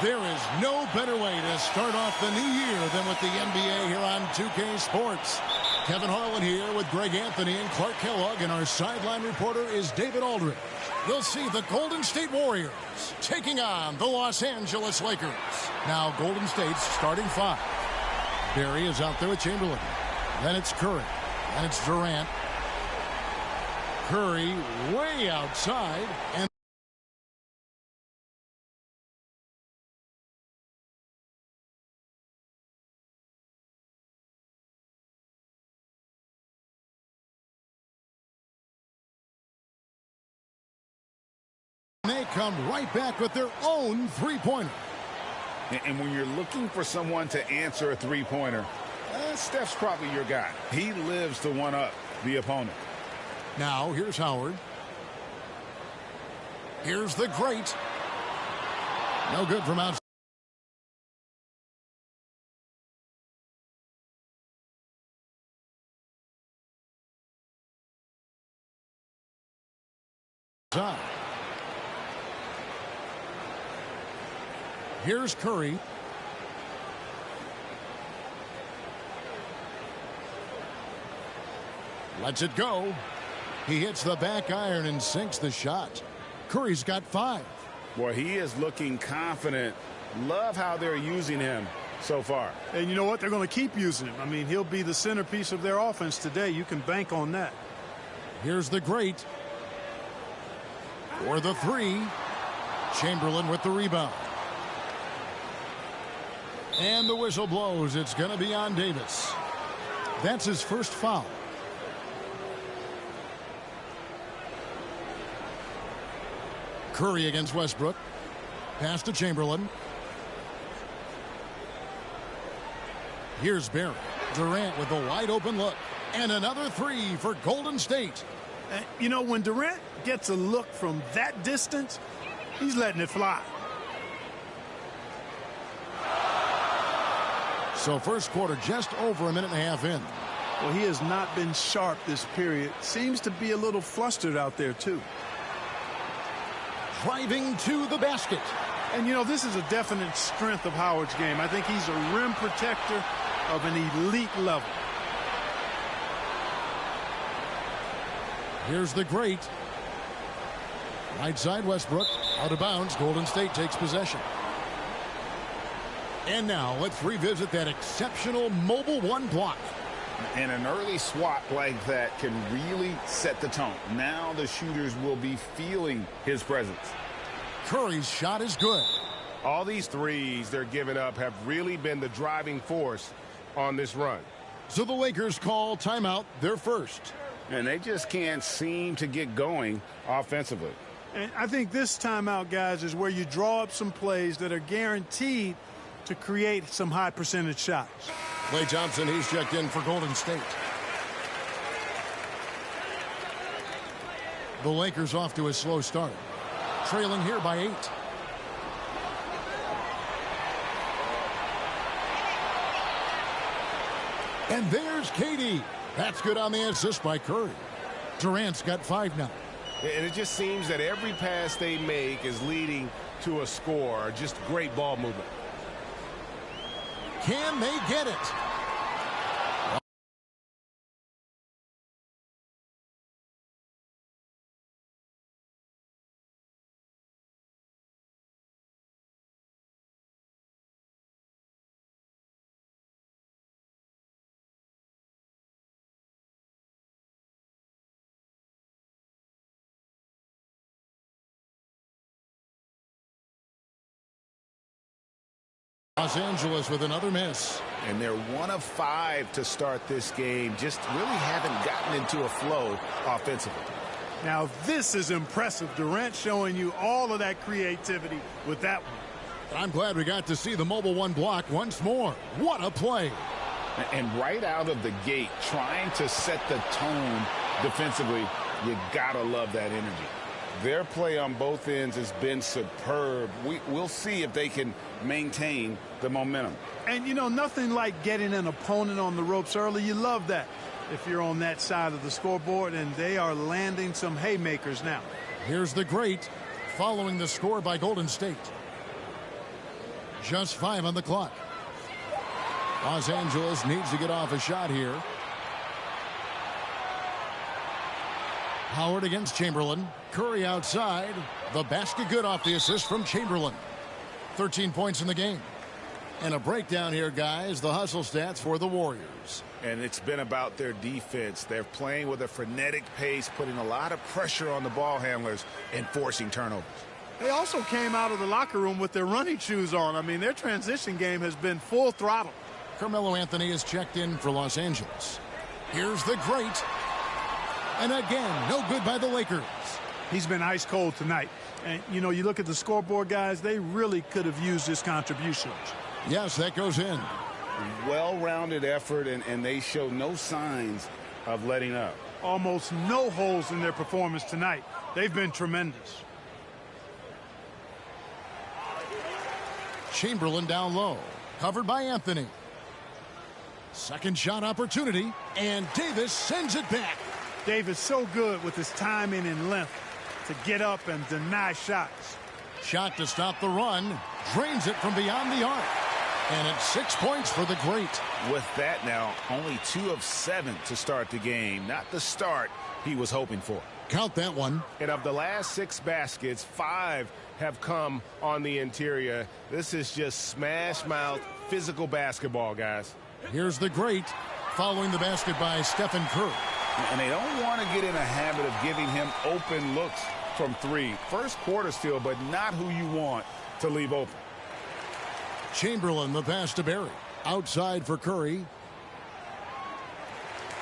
There is no better way to start off the new year than with the NBA here on 2K Sports. Kevin Harlan here with Greg Anthony and Clark Kellogg, and our sideline reporter is David Aldridge. We'll see the Golden State Warriors taking on the Los Angeles Lakers. Now Golden State's starting five. Barry is out there with Chamberlain. Then it's Curry. Then it's Durant. Curry way outside. And they come right back with their own three-pointer. And when you're looking for someone to answer a three-pointer, Steph's probably your guy. He lives to one-up the opponent. Now, here's Howard. Here's the great. No good from outside. Here's Curry. Lets it go. He hits the back iron and sinks the shot. Curry's got 5. Well, he is looking confident. Love how they're using him so far. And you know what? They're going to keep using him. I mean, he'll be the centerpiece of their offense today. You can bank on that. Here's the great. For the 3. Chamberlain with the rebound. And the whistle blows. It's going to be on Davis. That's his first foul. Curry against Westbrook. Pass to Chamberlain. Here's Barry. Durant with a wide open look. And another 3 for Golden State. You know, when Durant gets a look from that distance, he's letting it fly. So first quarter just over a minute and a half in. Well, he has not been sharp this period. Seems to be a little flustered out there, too. Driving to the basket. And, you know, this is a definite strength of Howard's game. I think he's a rim protector of an elite level. Here's the great. Right side Westbrook. Out of bounds. Golden State takes possession. And now let's revisit that exceptional mobile one block. And an early swat like that can really set the tone. Now the shooters will be feeling his presence. Curry's shot is good. All these threes they're giving up have really been the driving force on this run. So the Lakers call timeout, their first. And they just can't seem to get going offensively. And I think this timeout, guys, is where you draw up some plays that are guaranteed to create some high percentage shots. Klay Thompson, he's checked in for Golden State. The Lakers off to a slow start. Trailing here by 8. And there's KD. That's good on the assist by Curry. Durant's got 5 now. And it just seems that every pass they make is leading to a score. Just great ball movement. Can they get it? Los Angeles with another miss. And they're 1 of 5 to start this game. Just really haven't gotten into a flow offensively. Now this is impressive. Durant showing you all of that creativity with that one. I'm glad we got to see the mobile one block once more. What a play. And right out of the gate, trying to set the tone defensively, you gotta love that energy. Their play on both ends has been superb. We'll see if they can maintain the momentum. And, you know, nothing like getting an opponent on the ropes early. You love that if you're on that side of the scoreboard, and they are landing some haymakers now. Here's the great following the score by Golden State. Just 5 on the clock. Los Angeles needs to get off a shot here. Howard against Chamberlain. Curry outside. The basket good off the assist from Chamberlain. 13 points in the game. And a breakdown here, guys. The hustle stats for the Warriors. And it's been about their defense. They're playing with a frenetic pace, putting a lot of pressure on the ball handlers and forcing turnovers. They also came out of the locker room with their running shoes on. I mean, their transition game has been full throttle. Carmelo Anthony is checked in for Los Angeles. Here's the great. And again, no good by the Lakers. He's been ice cold tonight. And, you know, you look at the scoreboard, guys, they really could have used his contributions. Yes, that goes in. Well-rounded effort, and they show no signs of letting up. Almost no holes in their performance tonight. They've been tremendous. Chamberlain down low. Covered by Anthony. Second shot opportunity. And Davis sends it back. Davis so good with his timing and length to get up and deny shots. Shot to stop the run. Drains it from beyond the arc. And it's 6 points for the great. With that now, only 2 of 7 to start the game. Not the start he was hoping for. Count that one. And of the last 6 baskets, 5 have come on the interior. This is just smash mouth physical basketball, guys. Here's the great. Following the basket by Stephen Curry. And they don't want to get in a habit of giving him open looks from 3. First quarter still, but not who you want to leave open. Chamberlain, the pass to Barry. Outside for Curry.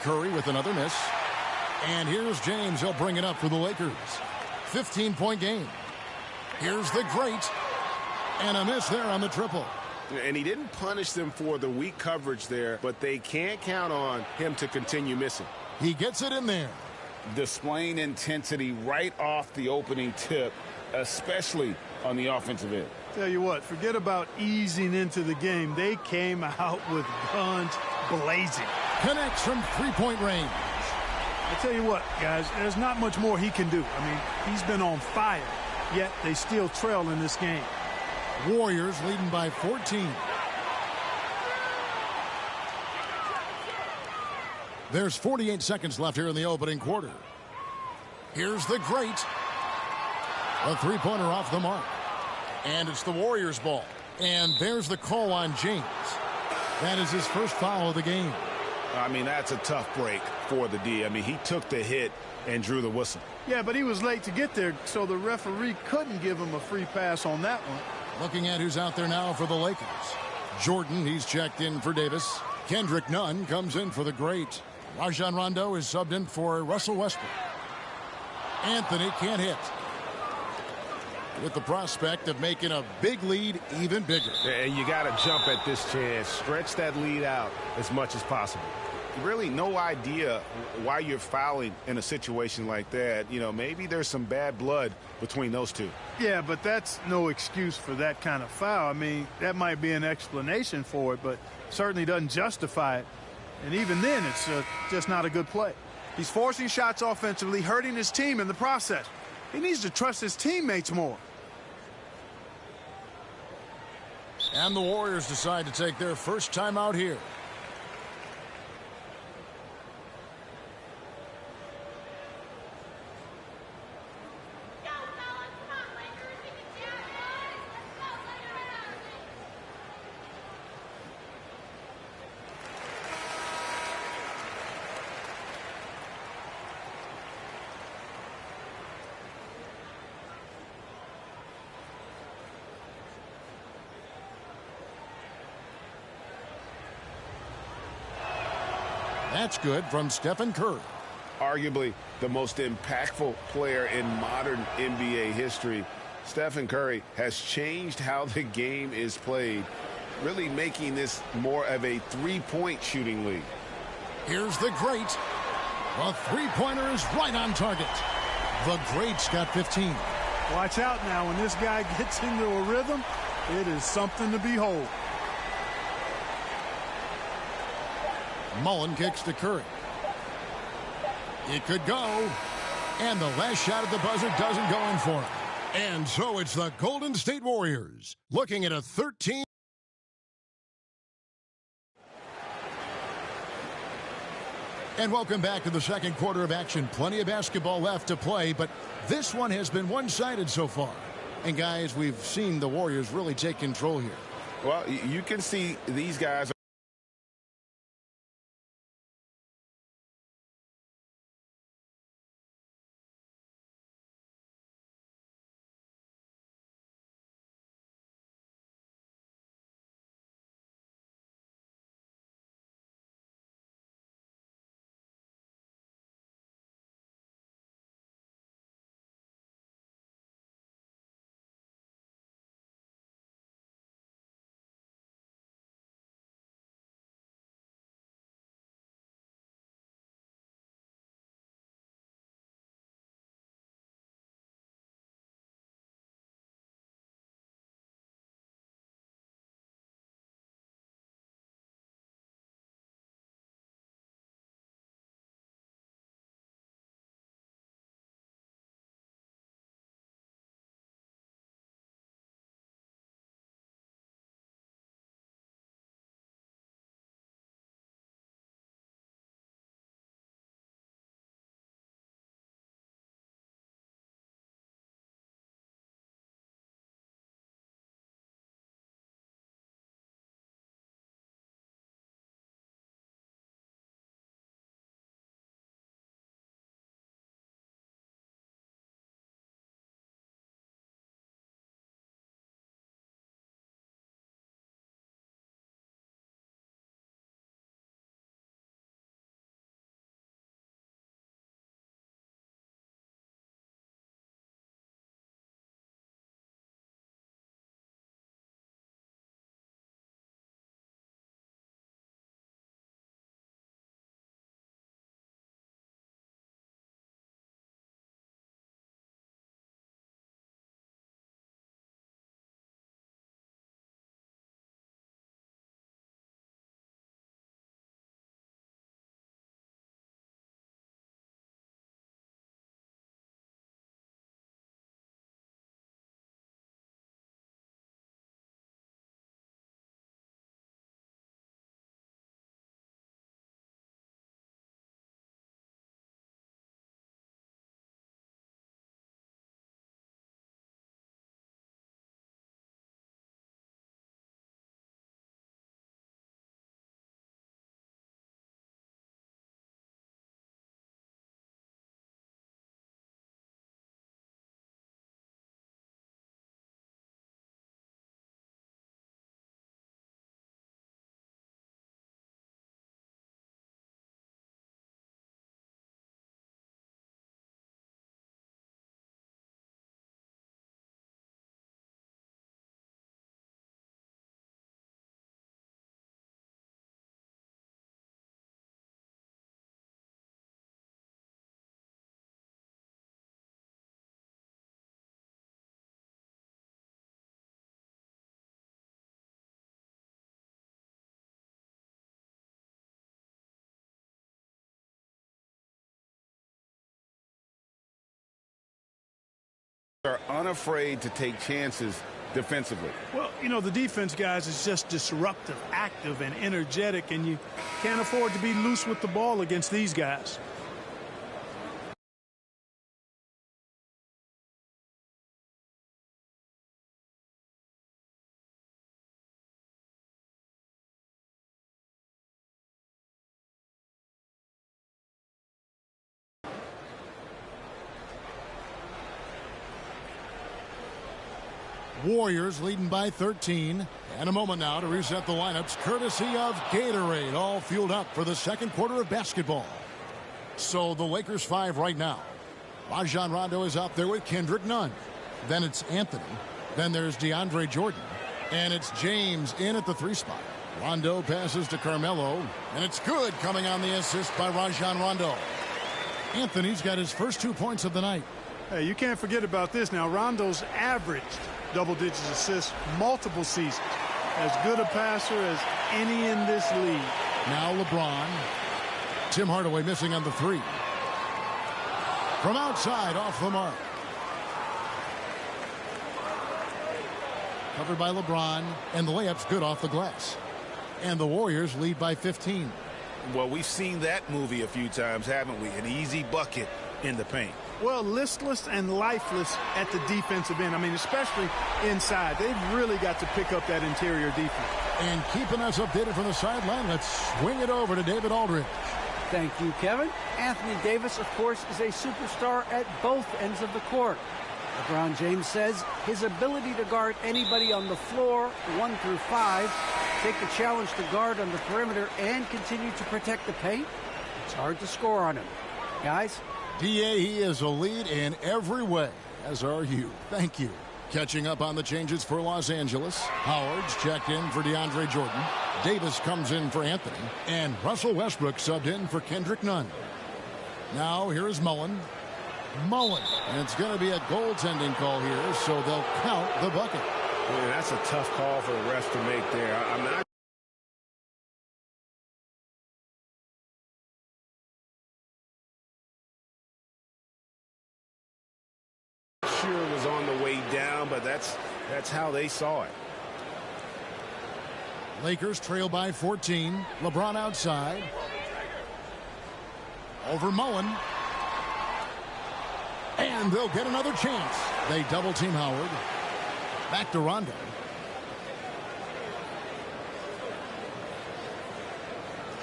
Curry with another miss. And here's James. He'll bring it up for the Lakers. 15-point game. Here's the great. And a miss there on the triple. And he didn't punish them for the weak coverage there, but they can't count on him to continue missing. He gets it in there. Displaying intensity right off the opening tip, especially on the offensive end. Tell you what, forget about easing into the game. They came out with guns blazing. Connects from three-point range. I tell you what, guys, there's not much more he can do. I mean, he's been on fire, yet they still trail in this game. Warriors leading by 14. There's 48 seconds left here in the opening quarter. Here's the great. A three-pointer off the mark. And it's the Warriors' ball. And there's the call on James. That is his first foul of the game. I mean, that's a tough break for the D. I mean, he took the hit and drew the whistle. Yeah, but he was late to get there, so the referee couldn't give him a free pass on that one. Looking at who's out there now for the Lakers. Jordan, he's checked in for Davis. Kendrick Nunn comes in for the great. Rajon Rondo is subbed in for Russell Westbrook. Anthony can't hit. With the prospect of making a big lead even bigger. And you got to jump at this chance. Stretch that lead out as much as possible. Really no idea why you're fouling in a situation like that. You know, maybe there's some bad blood between those two. Yeah, but that's no excuse for that kind of foul. I mean, that might be an explanation for it, but certainly doesn't justify it. And even then, it's just not a good play. He's forcing shots offensively, hurting his team in the process. He needs to trust his teammates more. And the Warriors decide to take their first time out here. That's good from Stephen Curry. Arguably the most impactful player in modern NBA history. Stephen Curry has changed how the game is played, really making this more of a three-point shooting league. Here's the great. The three-pointer is right on target. The great's got 15. Watch out now. When this guy gets into a rhythm, it is something to behold. Mullen kicks to Curry. It could go. And the last shot at the buzzer doesn't go in for him. And so it's the Golden State Warriors looking at a 13 And welcome back to the second quarter of action. Plenty of basketball left to play, but this one has been one-sided so far. And guys, we've seen the Warriors really take control here. Well, you can see these guys are unafraid to take chances defensively. Well, you know, the defense, guys, is just disruptive, active, and energetic, and you can't afford to be loose with the ball against these guys. Warriors leading by 13. And a moment now to reset the lineups, courtesy of Gatorade, all fueled up for the second quarter of basketball. So the Lakers 5 right now. Rajon Rondo is out there with Kendrick Nunn. Then it's Anthony. Then there's DeAndre Jordan. And it's James in at the 3 spot. Rondo passes to Carmelo. And it's good, coming on the assist by Rajon Rondo. Anthony's got his first 2 points of the night. Hey, you can't forget about this now. Rondo's averaged double-digit assists multiple seasons. As good a passer as any in this league. Now LeBron. Tim Hardaway missing on the 3. From outside, off the mark. Covered by LeBron, and the layup's good off the glass. And the Warriors lead by 15. Well, we've seen that movie a few times, haven't we? An easy bucket in the paint. Well, listless and lifeless at the defensive end. I mean, especially inside. They've really got to pick up that interior defense. And keeping us updated from the sideline, let's swing it over to David Aldridge. Thank you, Kevin. Anthony Davis, of course, is a superstar at both ends of the court. LeBron James says his ability to guard anybody on the floor, 1 through 5, take the challenge to guard on the perimeter, and continue to protect the paint, it's hard to score on him. Guys? DA, he is a lead in every way, as are you. Thank you. Catching up on the changes for Los Angeles. Howard's checked in for DeAndre Jordan. Davis comes in for Anthony. And Russell Westbrook subbed in for Kendrick Nunn. Now here is Mullen. And it's going to be a goaltending call here, so they'll count the bucket. Yeah, that's a tough call for the refs to make there. I'm not sure it was on the way down, but that's how they saw it. Lakers trail by 14. LeBron outside. Over Mullen. And they'll get another chance. They double team Howard. Back to Rondo.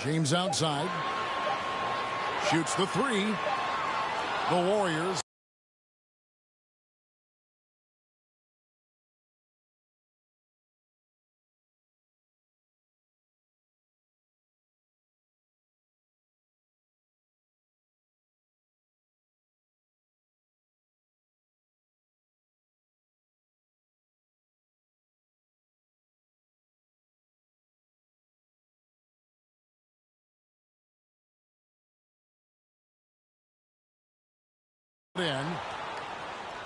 James outside. Shoots the 3. The Warriors. In.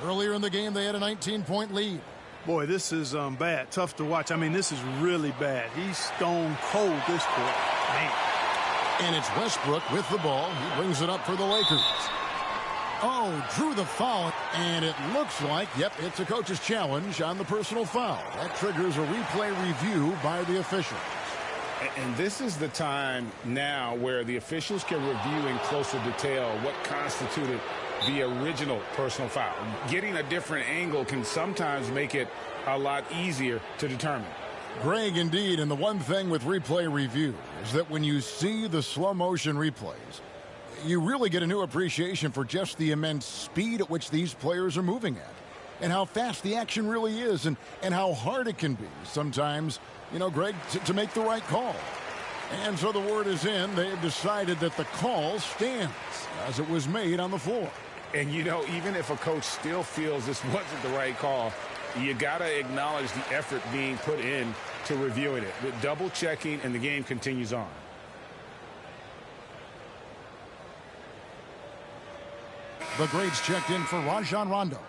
Earlier in the game, they had a 19-point lead. Boy, this is bad. Tough to watch. I mean, this is really bad. He's stone cold this quarter. Man. And it's Westbrook with the ball. He brings it up for the Lakers. Oh, drew the foul. And it looks like, yep, it's a coach's challenge on the personal foul. That triggers a replay review by the officials. And this is the time now where the officials can review in closer detail what constituted the original personal foul. Getting a different angle can sometimes make it a lot easier to determine. Greg, indeed, and the one thing with replay review is that when you see the slow motion replays, you really get a new appreciation for just the immense speed at which these players are moving at and how fast the action really is and how hard it can be sometimes, you know, Greg, to make the right call. And so the word is in. They've decided that the call stands as it was made on the floor. And, you know, even if a coach still feels this wasn't the right call, you got to acknowledge the effort being put in to reviewing it. With double checking, and the game continues on. The grades checked in for Rajon Rondo.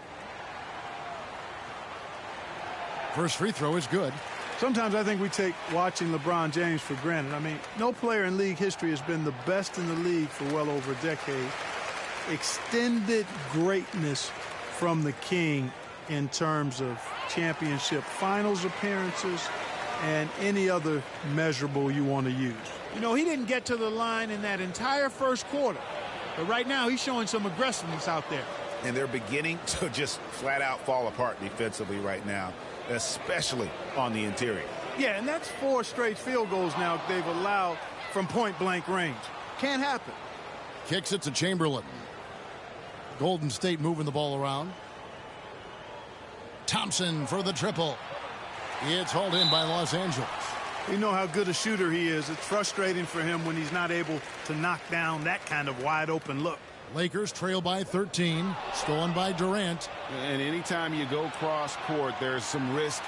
First free throw is good. Sometimes I think we take watching LeBron James for granted. I mean, no player in league history has been the best in the league for well over a decade. Extended greatness from the King in terms of championship finals appearances and any other measurable you want to use. You know, he didn't get to the line in that entire first quarter. But right now, he's showing some aggressiveness out there. And they're beginning to just flat out fall apart defensively right now, especially on the interior. Yeah, and that's 4 straight field goals now they've allowed from point-blank range. Can't happen. Kicks it to Chamberlain. Golden State moving the ball around. Thompson for the triple. It's hauled in by Los Angeles. You know how good a shooter he is. It's frustrating for him when he's not able to knock down that kind of wide-open look. Lakers trail by 13. Stolen by Durant. And anytime you go cross-court, there's some risk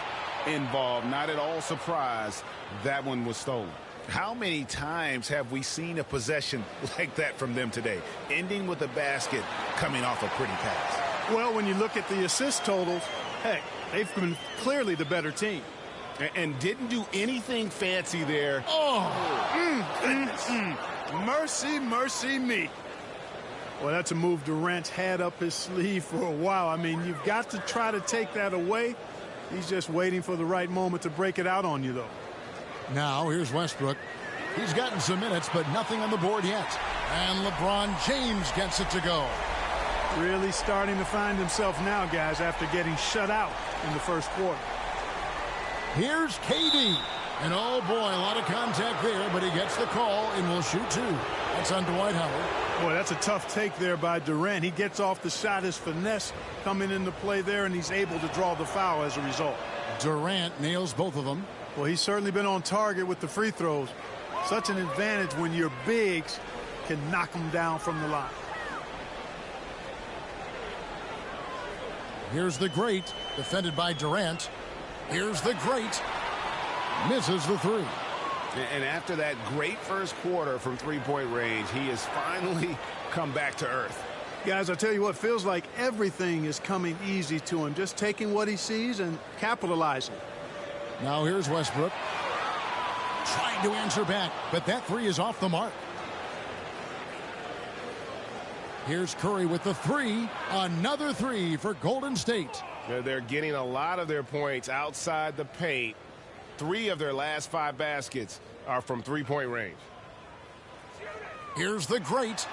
involved. Not at all surprised that one was stolen. How many times have we seen a possession like that from them today, ending with a basket coming off a pretty pass? Well, when you look at the assist totals, heck, they've been clearly the better team. And didn't do anything fancy there. Mercy, mercy me. Well, that's a move Durant had up his sleeve for a while. I mean, you've got to try to take that away. He's just waiting for the right moment to break it out on you, though. Now, here's Westbrook. He's gotten some minutes, but nothing on the board yet. And LeBron James gets it to go. Really starting to find himself now, guys, after getting shut out in the first quarter. Here's KD. And oh boy, a lot of contact there, but he gets the call and will shoot two. That's on Dwight Howard. Boy, that's a tough take there by Durant. He gets off the shot, his finesse coming into play there, and he's able to draw the foul as a result. Durant nails both of them. Well, he's certainly been on target with the free throws. Such an advantage when your bigs can knock them down from the line. Here's the great, defended by Durant. Here's the great. Misses the three. And after that great first quarter from three-point range, he has finally come back to earth. Guys, I tell you what, feels like everything is coming easy to him. Just taking what he sees and capitalizing. Now here's Westbrook. Trying to answer back, but that three is off the mark. Here's Curry with the three. Another three for Golden State. They're getting a lot of their points outside the paint. 3 of their last 5 baskets are from three-point range. Here's the great.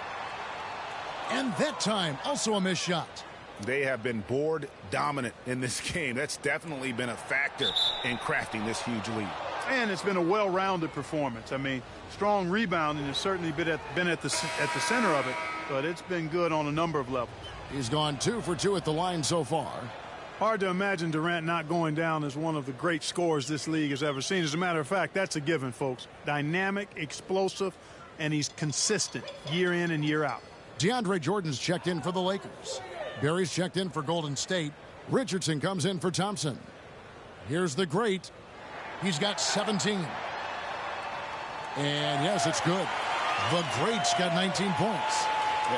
And that time, also a missed shot. They have been board dominant in this game. That's definitely been a factor in crafting this huge lead. And it's been a well-rounded performance. I mean, strong rebounding has certainly been at the center of it, but it's been good on a number of levels. He's gone 2 for 2 at the line so far. Hard to imagine Durant not going down as one of the great scorers this league has ever seen. As a matter of fact, that's a given, folks. Dynamic, explosive, and he's consistent year in and year out. DeAndre Jordan's checked in for the Lakers. Barry's checked in for Golden State. Richardson comes in for Thompson. Here's the great. He's got 17. And yes, it's good. The great's got 19 points.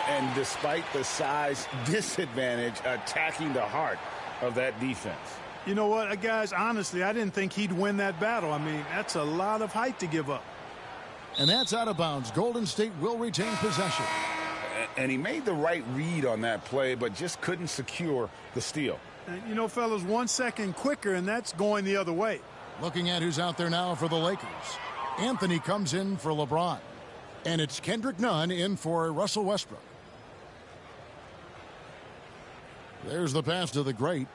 And despite the size disadvantage, attacking the heart of that defense. You know what, guys, honestly, I didn't think he'd win that battle. I mean, that's a lot of height to give up. And that's out of bounds. Golden State will retain possession. And he made the right read on that play, but just couldn't secure the steal. And, you know, fellas, 1 second quicker, and that's going the other way. Looking at who's out there now for the Lakers. Anthony comes in for LeBron. And it's Kendrick Nunn in for Russell Westbrook. There's the pass to the great.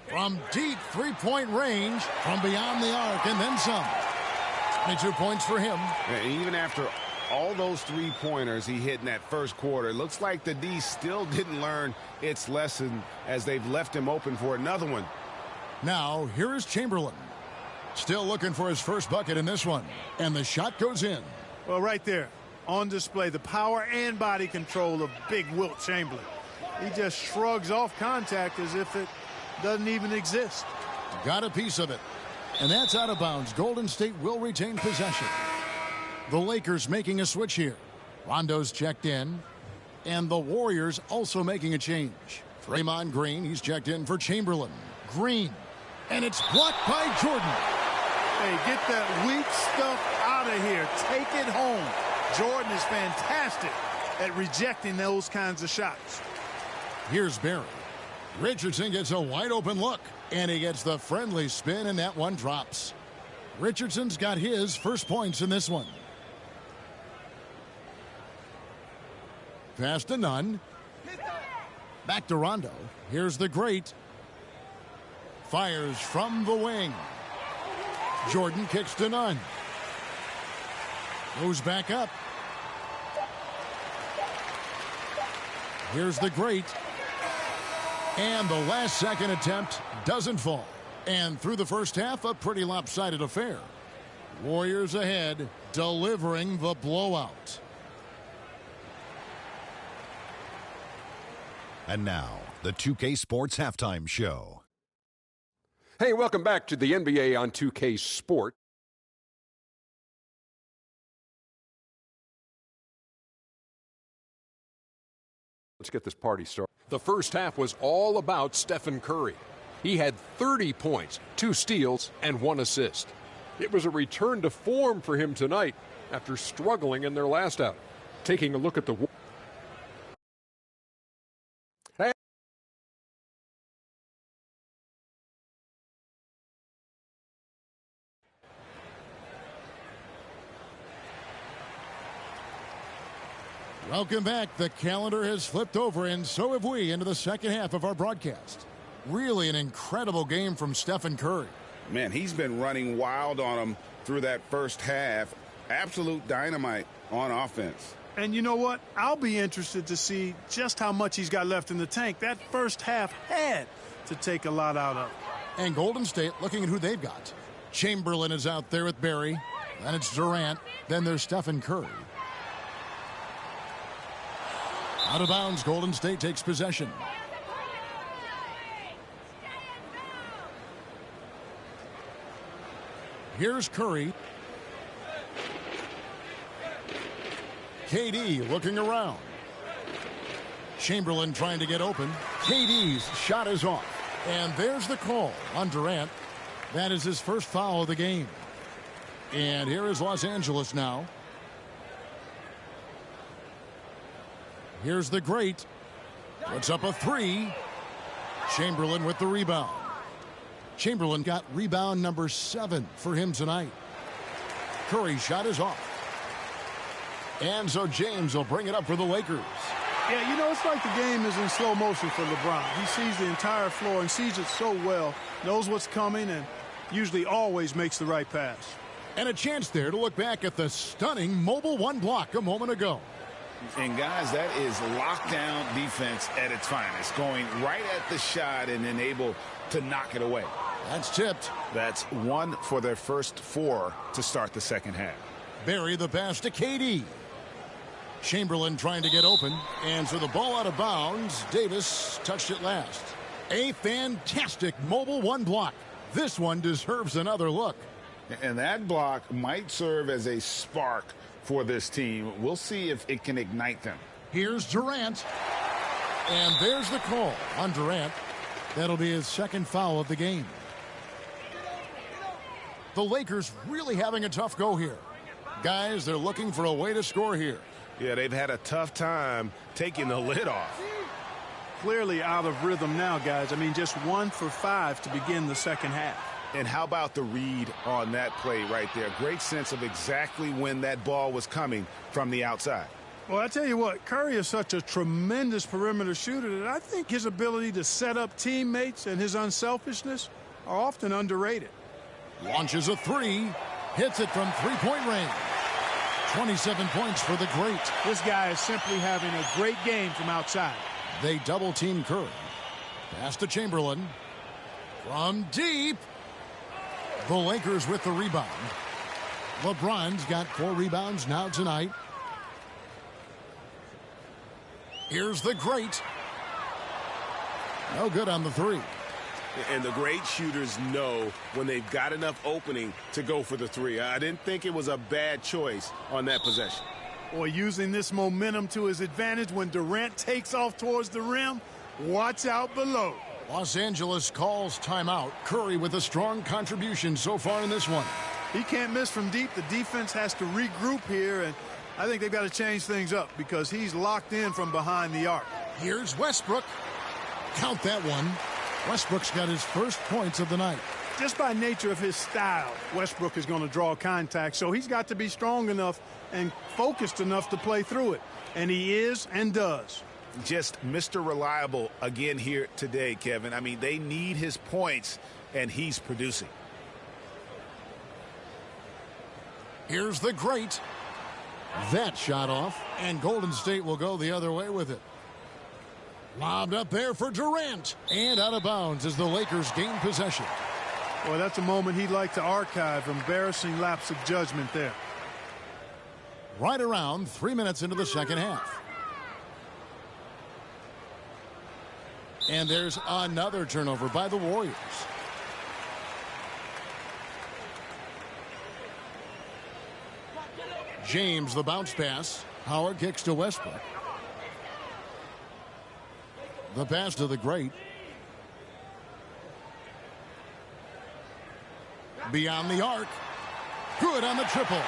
From deep three-point range, from beyond the arc, and then some. 22 points for him. And even after all those three-pointers he hit in that first quarter, it looks like the D still didn't learn its lesson as they've left him open for another one. Now, here is Chamberlain. Still looking for his first bucket in this one. And the shot goes in. Well, right there, on display, the power and body control of big Wilt Chamberlain. He just shrugs off contact as if it doesn't even exist. Got a piece of it. And that's out of bounds. Golden State will retain possession. The Lakers making a switch here. Rondo's checked in. And the Warriors also making a change. Draymond Green, he's checked in for Chamberlain. Green. And it's blocked by Jordan. Hey, get that weak stuff out of here. Take it home. Jordan is fantastic at rejecting those kinds of shots. Here's Barry. Richardson gets a wide open look. And he gets the friendly spin, and that one drops. Richardson's got his first points in this one. Pass to Nunn. Back to Rondo. Here's the great. Fires from the wing. Jordan kicks to Nunn. Goes back up. Here's the great. And the last second attempt doesn't fall. And through the first half, a pretty lopsided affair. Warriors ahead, delivering the blowout. And now, the 2K Sports Halftime Show. Hey, welcome back to the NBA on 2K Sport. Let's get this party started. The first half was all about Stephen Curry. He had 30 points, 2 steals, and 1 assist. It was a return to form for him tonight after struggling in their last outing. Taking a look at the... Welcome back. The calendar has flipped over, and so have we, into the second half of our broadcast. Really an incredible game from Stephen Curry. Man, he's been running wild on him through that first half. Absolute dynamite on offense. And you know what? I'll be interested to see just how much he's got left in the tank. That first half had to take a lot out of. And Golden State looking at who they've got. Chamberlain is out there with Barry. Then it's Durant. Then there's Stephen Curry. Out of bounds, Golden State takes possession. Here's Curry. KD looking around. Chamberlain trying to get open. KD's shot is off. And there's the call on Durant. That is his first foul of the game. And here is Los Angeles now. Here's the great. Puts up a three. Chamberlain with the rebound. Chamberlain got rebound number 7 for him tonight. Curry's shot is off. And so James will bring it up for the Lakers. Yeah, you know, it's like the game is in slow motion for LeBron. He sees the entire floor and sees it so well, knows what's coming, and usually always makes the right pass. And a chance there to look back at the stunning mobile one block a moment ago. And guys, that is lockdown defense at its finest, going right at the shot and then able to knock it away. That's tipped. That's 1 for their first 4 to start the second half. Barry the pass to KD. Chamberlain trying to get open, and so the ball out of bounds. Davis touched it last. A fantastic mobile one block. This one deserves another look. And that block might serve as a spark for this team. We'll see if it can ignite them. Here's Durant. And there's the call on Durant. That'll be his second foul of the game. The Lakers really having a tough go here. Guys, they're looking for a way to score here. Yeah, they've had a tough time taking the lid off. Clearly out of rhythm now, guys. I mean, just 1 for 5 to begin the second half. And how about the read on that play right there? Great sense of exactly when that ball was coming from the outside. Well, I tell you what, Curry is such a tremendous perimeter shooter that I think his ability to set up teammates and his unselfishness are often underrated. Launches a three. Hits it from three-point range. 27 points for the great. This guy is simply having a great game from outside. They double-team Curry. Pass to Chamberlain. From deep. The Lakers with the rebound. LeBron's got 4 rebounds now tonight. Here's the great. No good on the 3. And the great shooters know when they've got enough opening to go for the 3. I didn't think it was a bad choice on that possession. Or using this momentum to his advantage when Durant takes off towards the rim. Watch out below. Los Angeles calls timeout. Curry with a strong contribution so far in this one. He can't miss from deep. The defense has to regroup here, and I think they've got to change things up because he's locked in from behind the arc. Here's Westbrook. Count that one. Westbrook's got his first points of the night. Just by nature of his style, Westbrook is going to draw contact, so he's got to be strong enough and focused enough to play through it. And he is and does. Just Mr. Reliable again here today, Kevin. I mean, they need his points, and he's producing. Here's the great. That shot off, and Golden State will go the other way with it. Lobbed up there for Durant, and out of bounds as the Lakers gain possession. Well, that's a moment he'd like to archive. Embarrassing lapse of judgment there. Right around 3 minutes into the second half. And there's another turnover by the Warriors. James, the bounce pass. Howard kicks to Westbrook. The pass to the great. Beyond the arc. Good on the triple.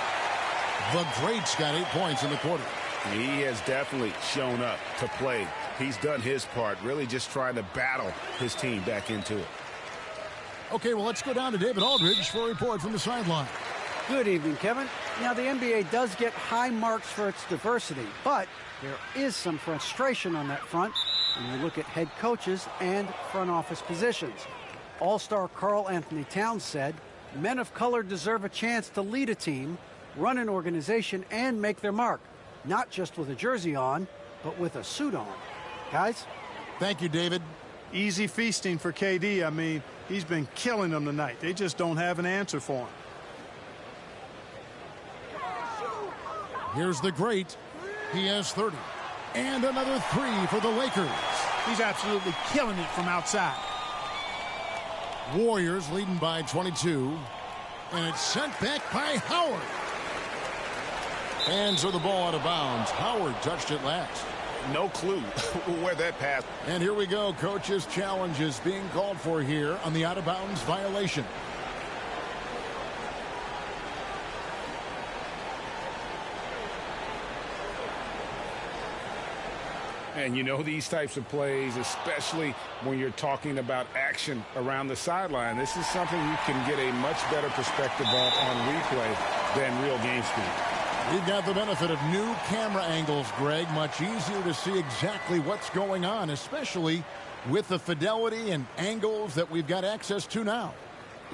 The great's got 8 points in the quarter. He has definitely shown up to play. He's done his part, really just trying to battle his team back into it. Okay, well, let's go down to David Aldridge for a report from the sideline. Good evening, Kevin. Now, the NBA does get high marks for its diversity, but there is some frustration on that front when you look at head coaches and front office positions. All-star Karl Anthony Towns said, men of color deserve a chance to lead a team, run an organization, and make their mark, not just with a jersey on, but with a suit on. Guys? Thank you, David. Easy feasting for KD. I mean, he's been killing them tonight. They just don't have an answer for him. Here's the great. He has 30. And another 3 for the Lakers. He's absolutely killing it from outside. Warriors leading by 22. And it's sent back by Howard. Hands are the ball out of bounds. Howard touched it last. No clue where that pass. And here we go. Coach's challenge is being called for here on the out-of-bounds violation. And you know these types of plays, especially when you're talking about action around the sideline, this is something you can get a much better perspective on replay than real game speed. We've got the benefit of new camera angles, Greg. Much easier to see exactly what's going on, especially with the fidelity and angles that we've got access to now.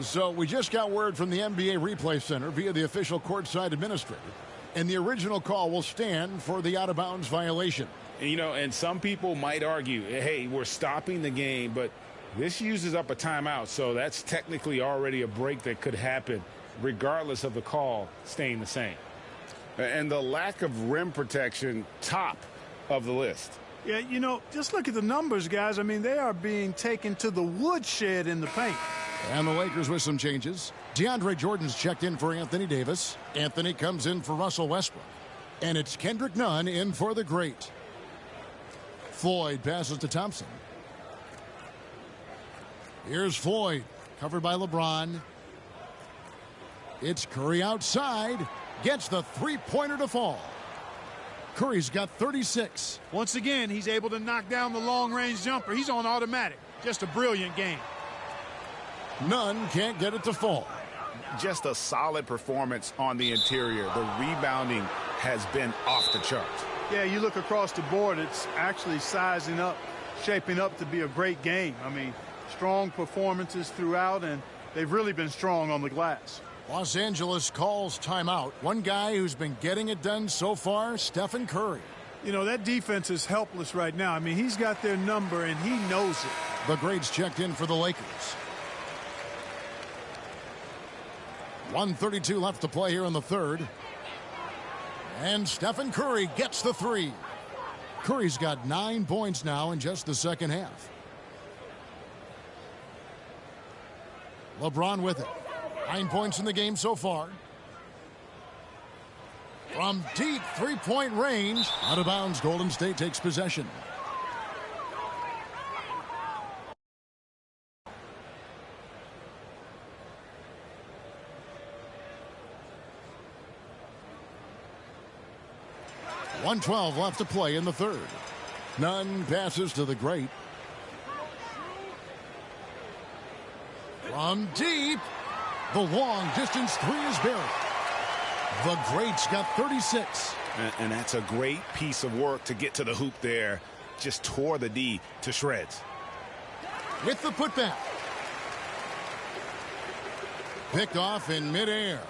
So we just got word from the NBA Replay Center via the official courtside administrator, and the original call will stand for the out-of-bounds violation. You know, and some people might argue, hey, we're stopping the game, but this uses up a timeout, so that's technically already a break that could happen regardless of the call staying the same. And the lack of rim protection, top of the list. Yeah, you know, just look at the numbers, guys. I mean, they are being taken to the woodshed in the paint. And the Lakers with some changes. DeAndre Jordan's checked in for Anthony Davis. Anthony comes in for Russell Westbrook. And it's Kendrick Nunn in for the great. Floyd passes to Thompson. Here's Floyd, covered by LeBron. It's Curry outside. Gets the three-pointer to fall. Curry's got 36. Once again, he's able to knock down the long-range jumper. He's on automatic. Just a brilliant game. Nunn can't get it to fall. Just a solid performance on the interior. The rebounding has been off the charts. Yeah, you look across the board, it's actually sizing up, shaping up to be a great game. I mean, strong performances throughout, and they've really been strong on the glass. Los Angeles calls timeout. One guy who's been getting it done so far, Stephen Curry. You know, that defense is helpless right now. I mean, he's got their number, and he knows it. The greats checked in for the Lakers. 1:32 left to play here in the third. And Stephen Curry gets the three. Curry's got 9 points now in just the second half. LeBron with it. 9 points in the game so far. From deep three-point range, out of bounds, Golden State takes possession. .112 left to play in the third. Nunn passes to the great. From deep, the long-distance three is buried. The great's got 36. And that's a great piece of work to get to the hoop there. Just tore the D to shreds. With the putback. Picked off in midair.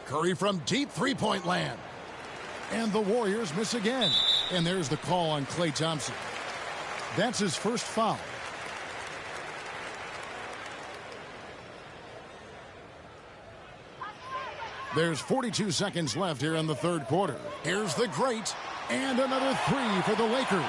Curry from deep three-point land. And the Warriors miss again. And there's the call on Klay Thompson. That's his first foul. There's 42 seconds left here in the third quarter. Here's the great. And another three for the Lakers.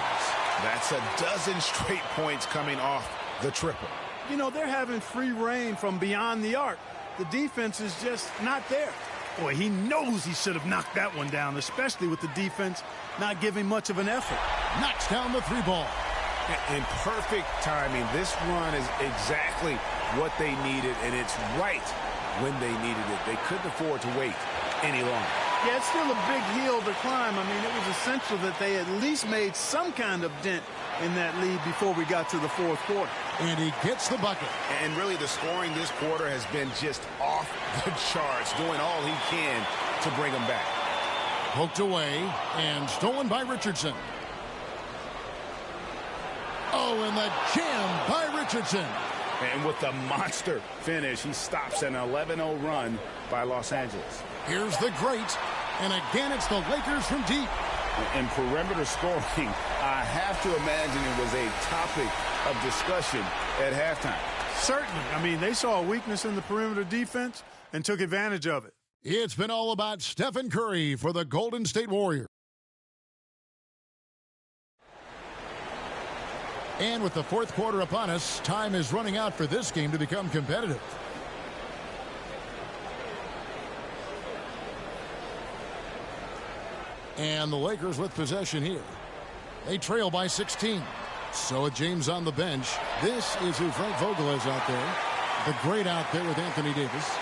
That's a dozen straight points coming off the triple. You know, they're having free reign from beyond the arc. The defense is just not there. Boy, he knows he should have knocked that one down, especially with the defense not giving much of an effort. Knocks down the three ball. In perfect timing. This run is exactly what they needed, and it's right when they needed it. They couldn't afford to wait any longer. Yeah, it's still a big hill to climb. I mean, it was essential that they at least made some kind of dent in that lead before we got to the fourth quarter. And he gets the bucket. And really, the scoring this quarter has been just off the charge, doing all he can to bring them back. Poked away and stolen by Richardson. Oh, and the jam by Richardson. And with the monster finish, he stops an 11-0 run by Los Angeles. Here's the great. And again, it's the Lakers from deep. In perimeter scoring, I have to imagine it was a topic of discussion at halftime. Certainly. I mean, they saw a weakness in the perimeter defense and took advantage of it. It's been all about Stephen Curry for the Golden State Warriors. And with the fourth quarter upon us, time is running out for this game to become competitive. And the Lakers with possession here. They trail by 16. So with James on the bench, this is who Frank Vogel is out there. The great out there with Anthony Davis.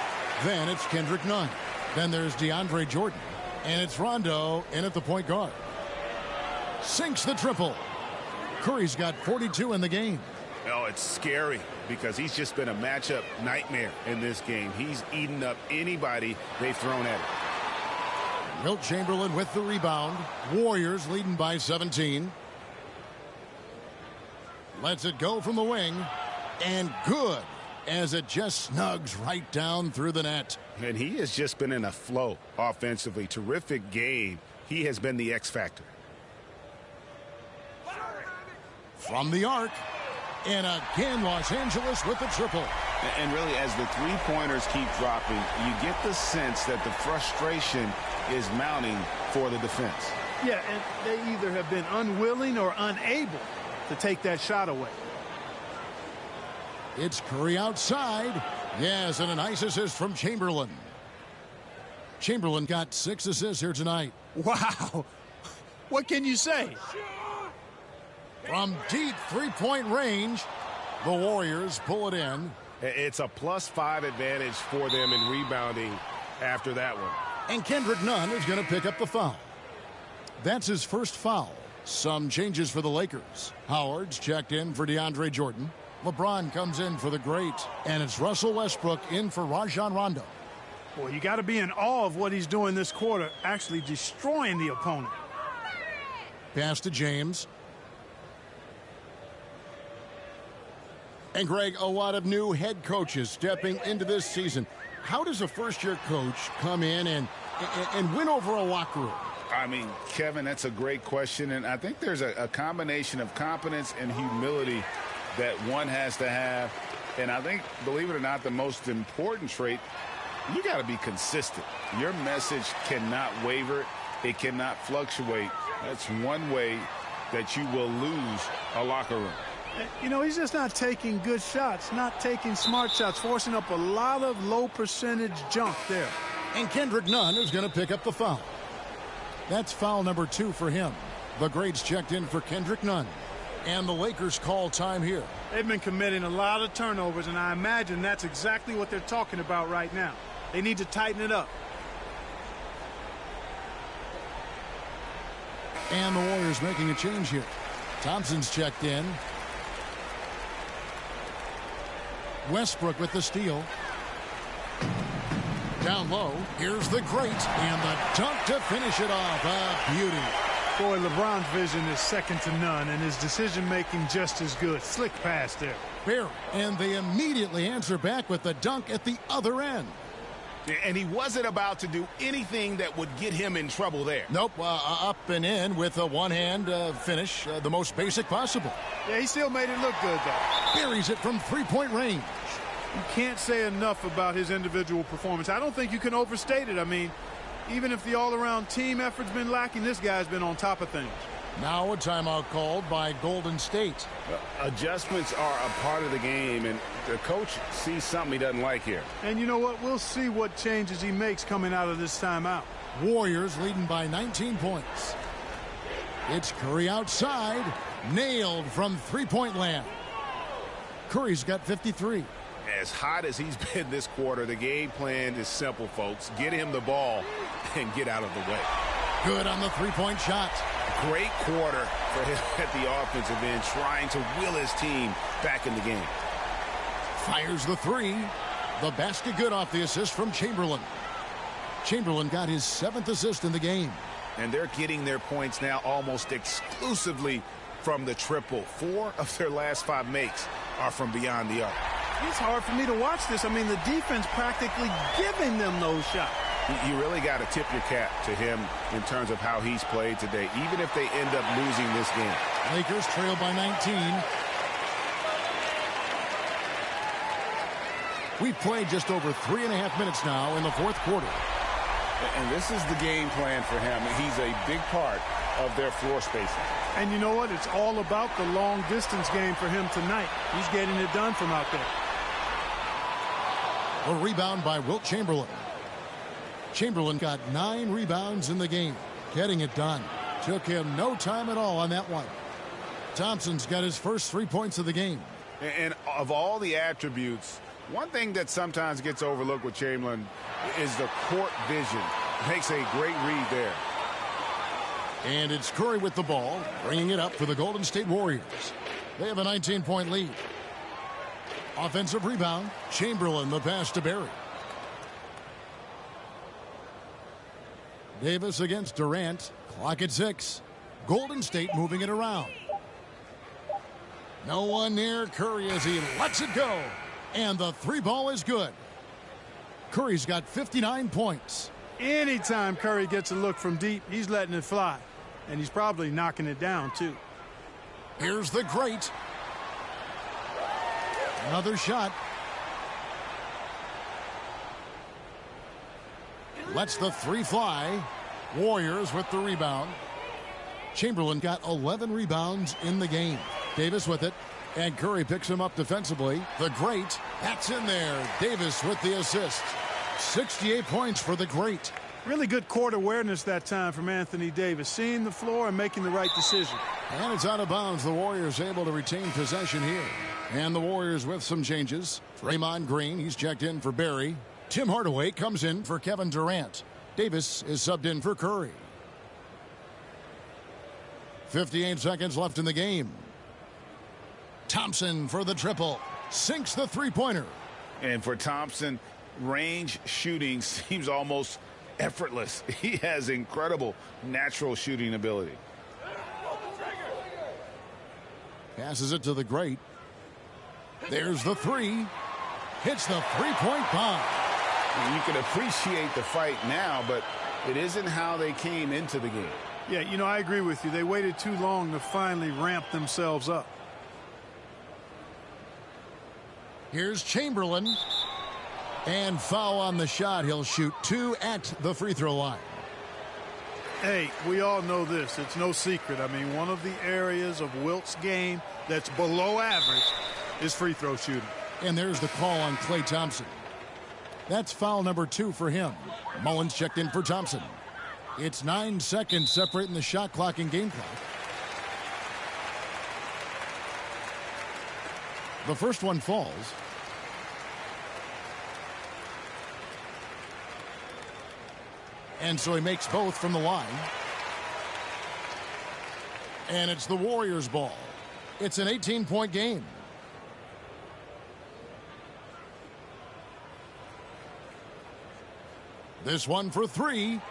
Then it's Kendrick Nunn. Then there's DeAndre Jordan. And it's Rondo in at the point guard. Sinks the triple. Curry's got 42 in the game. Oh, it's scary because he's just been a matchup nightmare in this game. He's eaten up anybody they've thrown at him. Wilt Chamberlain with the rebound. Warriors leading by 17. Lets it go from the wing. And good as it just snugs right down through the net. And he has just been in a flow offensively. Terrific game. He has been the X factor. From the arc. And again, Los Angeles with the triple. And really, as the three-pointers keep dropping, you get the sense that the frustration is mounting for the defense. Yeah, and they either have been unwilling or unable to take that shot away. It's Curry outside. Yes, and a nice assist from Chamberlain. Chamberlain got 6 assists here tonight. Wow. What can you say? From deep three-point range, the Warriors pull it in. It's a +5 advantage for them in rebounding after that one. And Kendrick Nunn is going to pick up the foul. That's his first foul. Some changes for the Lakers. Howard's checked in for DeAndre Jordan. LeBron comes in for the great. And it's Russell Westbrook in for Rajon Rondo. Boy, you got to be in awe of what he's doing this quarter, actually destroying the opponent. Pass to James. And Greg, a lot of new head coaches stepping into this season. How does a first-year coach come in and win over a locker room? I mean, Kevin, that's a great question. And I think there's a combination of competence and humility that one has to have. And I think, believe it or not, the most important trait, you got to be consistent. Your message cannot waver. It cannot fluctuate. That's one way that you will lose a locker room. You know, he's just not taking good shots, not taking smart shots, forcing up a lot of low percentage junk there. And Kendrick Nunn is going to pick up the foul. That's foul number 2 for him. The grades checked in for Kendrick Nunn. And the Lakers call time here. They've been committing a lot of turnovers, and I imagine that's exactly what they're talking about right now. They need to tighten it up. And the Warriors making a change here. Thompson's checked in. Westbrook with the steal. Down low. Here's the great. And the dunk to finish it off. A beauty. Boy, LeBron's vision is second to none, and his decision-making just as good. Slick pass there. Fair. And they immediately answer back with the dunk at the other end. And he wasn't about to do anything that would get him in trouble there. Nope. Up and in with a one-hand finish. The most basic possible. Yeah, he still made it look good, though. Buries it from three-point range. You can't say enough about his individual performance. I don't think you can overstate it. I mean, even if the all-around team effort's been lacking, this guy's been on top of things. Now a timeout called by Golden State. Adjustments are a part of the game, and the coach sees something he doesn't like here. And you know what? We'll see what changes he makes coming out of this timeout. Warriors leading by 19 points. It's Curry outside. Nailed from three-point land. Curry's got 53. As hot as he's been this quarter, the game plan is simple, folks. Get him the ball and get out of the way. Good on the three-point shot. Great quarter for him at the offensive end, trying to will his team back in the game. Fires the three. The basket good off the assist from Chamberlain. Chamberlain got his 7th assist in the game. And they're getting their points now almost exclusively from the triple. 4 of their last 5 makes are from beyond the arc. It's hard for me to watch this. I mean, the defense practically giving them those shots. You really got to tip your cap to him in terms of how he's played today, even if they end up losing this game. Lakers trail by 19. We've played just over 3.5 minutes now in the 4th quarter. And this is the game plan for him. He's a big part of their floor spacing. And you know what? It's all about the long distance game for him tonight. He's getting it done from out there. A rebound by Wilt Chamberlain. Chamberlain got 9 rebounds in the game. Getting it done. Took him no time at all on that one. Thompson's got his first 3 points of the game. And of all the attributes, one thing that sometimes gets overlooked with Chamberlain is the court vision. Makes a great read there. And it's Curry with the ball, bringing it up for the Golden State Warriors. They have a 19-point lead. Offensive rebound. Chamberlain, the pass to Barry. Davis against Durant. Clock at 6. Golden State moving it around. No one near Curry as he lets it go. And the 3 ball is good. Curry's got 59 points. Anytime Curry gets a look from deep, he's letting it fly. And he's probably knocking it down, too. Here's the great. Another shot. Lets the 3 fly. Warriors with the rebound. Chamberlain got 11 rebounds in the game. Davis with it. And Curry picks him up defensively. The great. That's in there. Davis with the assist. 68 points for the great. Really good court awareness that time from Anthony Davis. Seeing the floor and making the right decision. And it's out of bounds. The Warriors able to retain possession here. And the Warriors with some changes. Draymond Green, he's checked in for Barry. Tim Hardaway comes in for Kevin Durant. Davis is subbed in for Curry. 58 seconds left in the game. Thompson for the triple. Sinks the 3-pointer. And for Thompson, range shooting seems almost effortless. He has incredible natural shooting ability. Passes it to the great. There's the 3. Hits the 3-point bomb. And you can appreciate the fight now, but it isn't how they came into the game. Yeah, you know, I agree with you. They waited too long to finally ramp themselves up. Here's Chamberlain. And foul on the shot. He'll shoot 2 at the free throw line. Hey, we all know this. It's no secret. I mean, one of the areas of Wilt's game that's below average is free throw shooting. And there's the call on Klay Thompson. That's foul number 2 for him. Mullins checked in for Thompson. It's 9 seconds separating the shot clock and game clock. The first one falls. And so he makes both from the line. And it's the Warriors' ball. It's an 18-point game. This one for 3.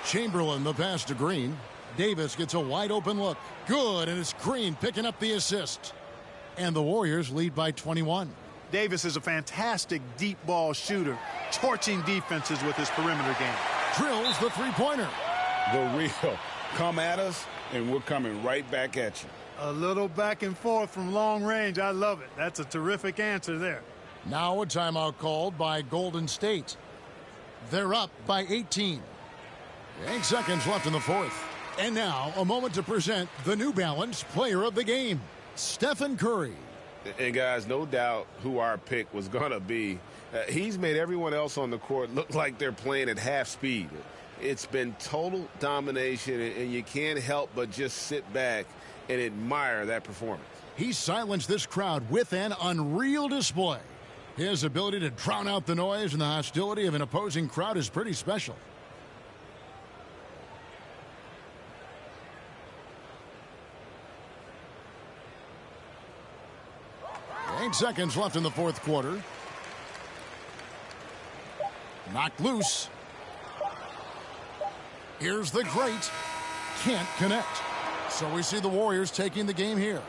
Chamberlain, the pass to Green. Davis gets a wide open look. Good, and it's Green picking up the assist. And the Warriors lead by 21. Davis is a fantastic deep ball shooter, torching defenses with his perimeter game. Drills the 3-pointer. The real. Come at us, and we're coming right back at you. A little back and forth from long range. I love it. That's a terrific answer there. Now a timeout called by Golden State. They're up by 18. 8 seconds left in the 4th. And now a moment to present the New Balance Player of the Game, Stephen Curry. And guys, no doubt who our pick was going to be. He's made everyone else on the court look like they're playing at half speed. It's been total domination, and you can't help but just sit back and admire that performance. He silenced this crowd with an unreal display. His ability to drown out the noise and the hostility of an opposing crowd is pretty special. Eight seconds left in the 4th quarter. Knocked loose. Here's the great. Can't connect. So we see the Warriors taking the game here.